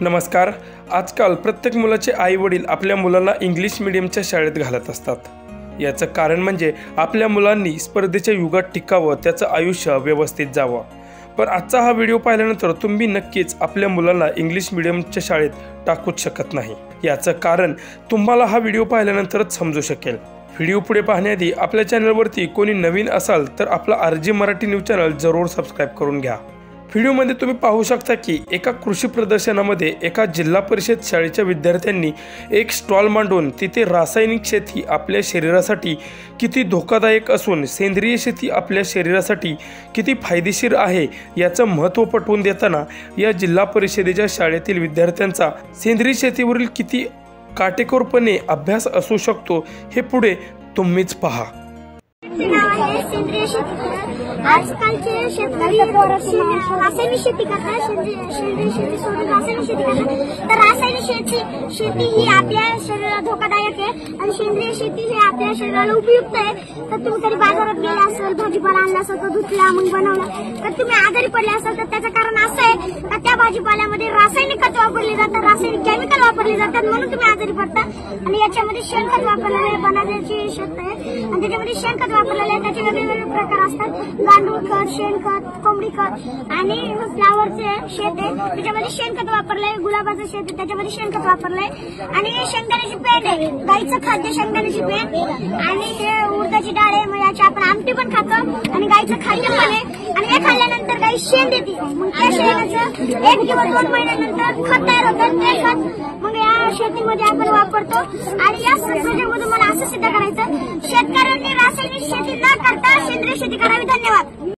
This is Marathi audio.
नमस्कार। आजकाल प्रत्येक मुलाचे आई वडील आपल्या मुलांना इंग्लिश मीडियमच्या शाळेत घालत असतात। याचं कारण म्हणजे आपल्या मुलांनी स्पर्धेच्या युगात टिकावं, त्याचं आयुष्य व्यवस्थित जावं। पण आजचा हा व्हिडिओ पाहिल्यानंतर तुम्ही नक्कीच आपल्या मुलांना इंग्लिश मीडियमच्या शाळेत टाकूच शकत नाही। याचं कारण तुम्हाला हा व्हिडिओ पाहिल्यानंतरच समजू शकेल। व्हिडिओ पुढे पाहण्याआधी आपल्या चॅनलवरती कोणी नवीन असाल तर आपला RG मराठी न्यूज चॅनल जरूर सबस्क्राइब करून घ्या। व्हिडिओमध्ये तुम्ही पाहू शकता की एका कृषी प्रदर्शनामध्ये एका जिल्हा परिषद शाळेच्या विद्यार्थ्यांनी एक स्टॉल मांडून तिथे रासायनिक शेती आपल्या शरीरासाठी किती धोकादायक असून सेंद्रिय शेती आपल्या शरीरासाठी किती फायदेशीर आहे याचं महत्त्व पटवून देताना या जिल्हा परिषदेच्या शाळेतील विद्यार्थ्यांचा सेंद्रिय शेतीवरील किती काटेकोरपणे अभ्यास असू शकतो हे पुढे तुम्हीच पहा। आजकालचे शेतकरी रासायनिक शेती करतात, सेंद्रिय शेती सोडून रासायनिक शेती करतात। तर रासायनिक शेती ही आपल्या शरीराला धोकादायक आहे आणि सेंद्रिय शेती ही आपल्या शरीराला उपयुक्त आहे। तर तुम्ही कधी बाजारात गेला असेल, भाजीपाला आणला असेल, तो धुतला मग बनवला, तर तुम्ही आजारी पडले असाल तर त्याचं कारण असं आहे का त्या भाजीपाल्यामध्ये रासायनिक खत वापरले जातात, रासायनिक केमिकल वापरले जातात, म्हणून तुम्ही आजारी पडता। आणि याच्यामध्ये शेणखत वापरलेलं आहे, बनायची शेत आहे आणि त्याच्यामध्ये शेणखत वापरलेलं आहे। त्याचे वेगवेगळे प्रकार असतात, गांडूळ खत, शेणखत, कोंबडी खत आणि फ्लावरचे शेत आहे त्याच्यामध्ये शेणखत वापरलंय, गुलाबाचं शेत आहे त्याच्यामध्ये शेणखत वापरलंय आणि शेंगदाण्याची पेंड आहे, गाईचं खाद्य शेंगदाण्याची पेंड आणि हे उडदाची डाळ आहे, मग याची आपण आमटी पण खातो आणि गाईचं खाद्य पण आहे आणि हे खाल्ल्यानंतर गाई शेण देते, मग त्या शेणाचं 1 किंवा 2 महिन्यानंतर खत तयार होतं, ते खत मग या शेतीमध्ये आपण वापरतो। आणि या संशोधनामधून मला असं सिद्ध करायचं, शेतकऱ्यांनी रासायनिक शेती न करता सेंद्रिय शेती करावी। धन्यवाद।